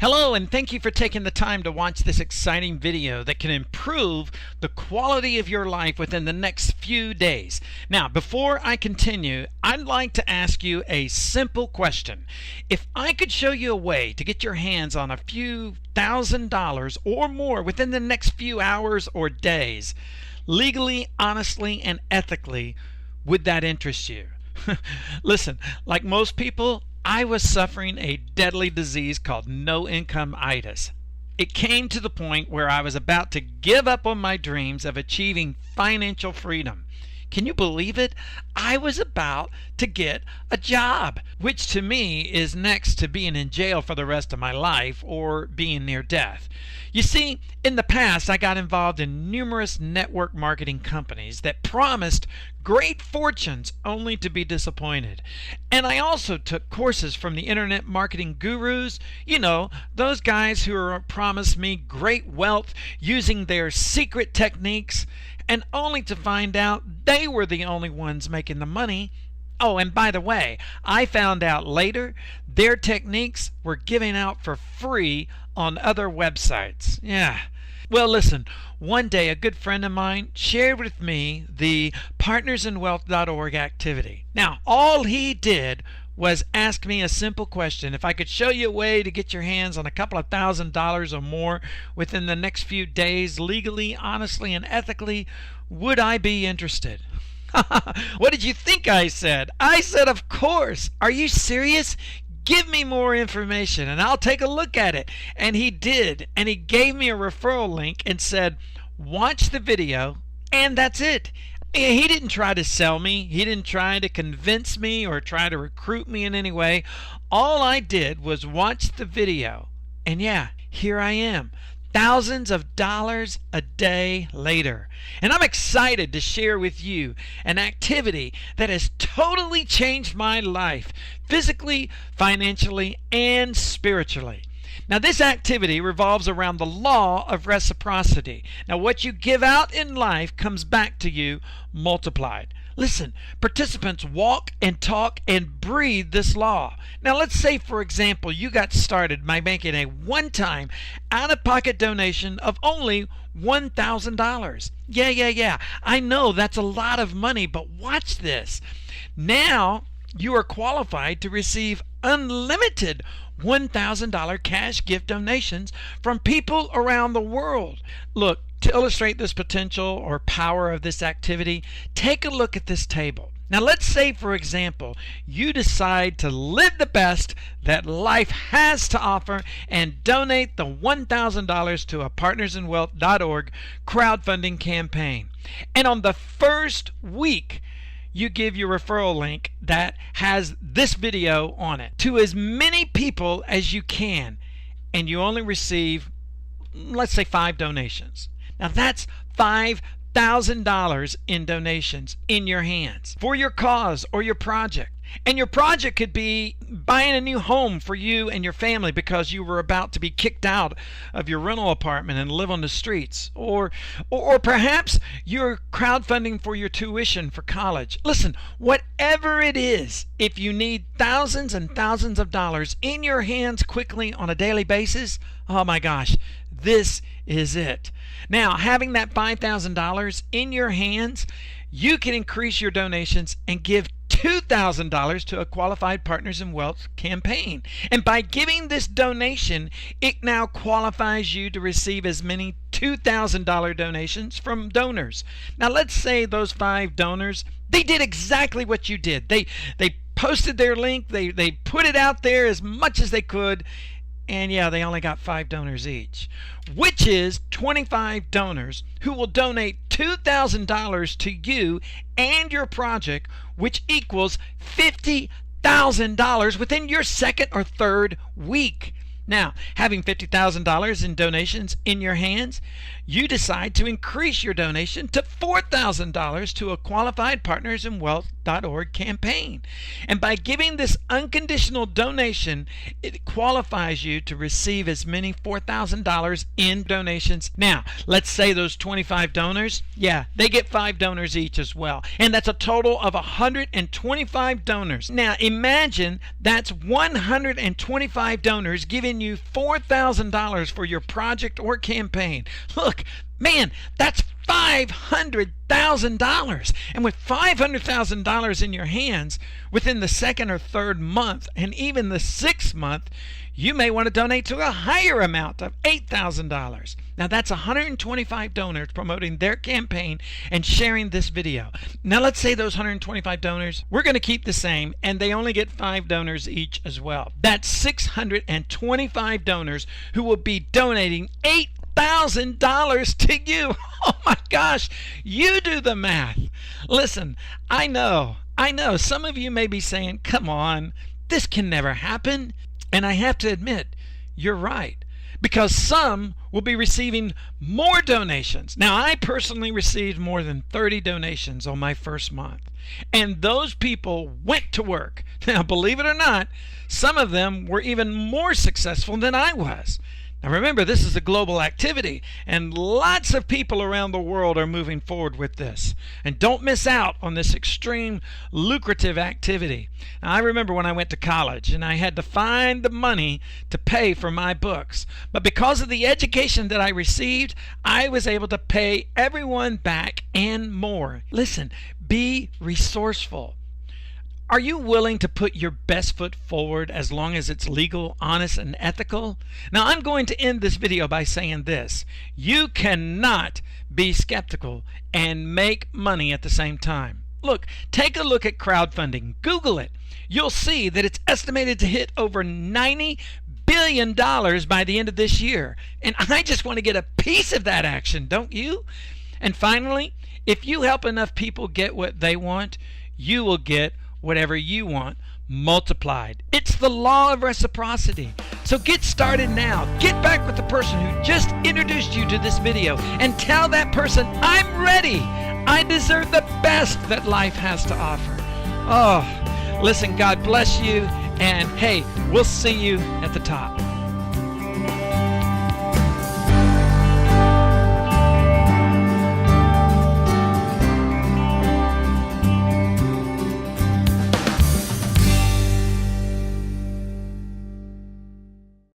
Hello, and thank you for taking the time to watch this exciting video that can improve the quality of your life within the next few days. Now, before I continue, I'd like to ask you a simple question. If I could show you a way to get your hands on a few $1,000s or more within the next few hours or days, legally, honestly, and ethically, would that interest you? Listen, like most people, I was suffering a deadly disease called no-income-itis. It came to the point where I was about to give up on my dreams of achieving financial freedom. Can you believe it? I was about to get a job, which to me is next to being in jail for the rest of my life or being near death. You see, in the past, I got involved in numerous network marketing companies that promised great fortunes only to be disappointed. And I also took courses from the internet marketing gurus, those guys who promised me great wealth using their secret techniques, and only to find out they were the only ones making the money. Oh, and by the way, I found out later their techniques were given out for free on other websites. Yeah. Well, listen, one day a good friend of mine shared with me the partnersinwealth.org activity. Now, all he did was ask me a simple question. If I could show you a way to get your hands on a couple of $1,000s or more within the next few days, legally, honestly, and ethically, would I be interested? What did you think I said? I said, of course. Are you serious? Give me more information and I'll take a look at it. And he did. And he gave me a referral link and said, watch the video, and that's it. He didn't try to sell me. He didn't try to convince me or try to recruit me in any way. All I did was watch the video. And yeah, here I am, thousands of dollars a day later. And I'm excited to share with you an activity that has totally changed my life, physically, financially, and spiritually. Now, this activity revolves around the law of reciprocity. Now, what you give out in life comes back to you multiplied. Listen, participants walk and talk and breathe this law. Now, let's say, for example, you got started by making a one-time out-of-pocket donation of only $1,000. Yeah. I know that's a lot of money, but watch this. Now, you are qualified to receive unlimited $1,000 cash gift donations from people around the world. Look, to illustrate this potential or power of this activity, take a look at this table. Now, let's say, for example, you decide to live the best that life has to offer and donate the $1,000 to a partnersinwealth.org crowdfunding campaign. And on the first week, you give your referral link that has this video on it to as many people as you can, and you only receive, let's say, 5 donations. Now that's $5,000 in donations in your hands for your cause or your project. And your project could be buying a new home for you and your family because you were about to be kicked out of your rental apartment and live on the streets. Or perhaps you're crowdfunding for your tuition for college. Listen, whatever it is, if you need thousands and thousands of dollars in your hands quickly on a daily basis, oh my gosh, this is it. Now, having that $5,000 in your hands, you can increase your donations and give $2,000 to a qualified Partners in Wealth campaign. And by giving this donation, it now qualifies you to receive as many $2,000 donations from donors. Now, let's say those 5 donors, they did exactly what you did. They posted their link, they put it out there as much as they could, and yeah, they only got 5 donors each, which is 25 donors who will donate $2,000 to you and your project, which equals $50,000 within your second or third week. Now, having $50,000 in donations in your hands, you decide to increase your donation to $4,000 to a qualified partnersinwealth.org campaign. And by giving this unconditional donation, it qualifies you to receive as many $4,000 in donations. Now, let's say those 25 donors, they get 5 donors each as well. And that's a total of 125 donors. Now, imagine that's 125 donors giving you $4,000 for your project or campaign. Look, man, that's $500,000. And with $500,000 in your hands within the second or third month and even the sixth month, you may want to donate to a higher amount of $8,000. Now that's 125 donors promoting their campaign and sharing this video. Now let's say those 125 donors, we're going to keep the same, and they only get 5 donors each as well. That's 625 donors who will be donating $8,000 to you. Oh my gosh, you do the math. Listen, I know some of you may be saying, come on, this can never happen. And I have to admit, you're right, because some will be receiving more donations. Now, I personally received more than 30 donations on my first month, and those people went to work. Now, believe it or not, some of them were even more successful than I was. Now remember, this is a global activity, and lots of people around the world are moving forward with this. And don't miss out on this extreme lucrative activity. Now, I remember when I went to college and I had to find the money to pay for my books. But because of the education that I received, I was able to pay everyone back and more. Listen, be resourceful. Are you willing to put your best foot forward as long as it's legal, honest, and ethical? Now, I'm going to end this video by saying this. You cannot be skeptical and make money at the same time. Look, take a look at crowdfunding. Google it. You'll see that it's estimated to hit over $90 billion by the end of this year. And I just want to get a piece of that action, don't you? And finally, if you help enough people get what they want, you will get whatever you want multiplied. It's the law of reciprocity. So get started now. Get back with the person who just introduced you to this video and tell that person, I'm ready. I deserve the best that life has to offer. Oh, listen, God bless you. And hey, we'll see you at the top.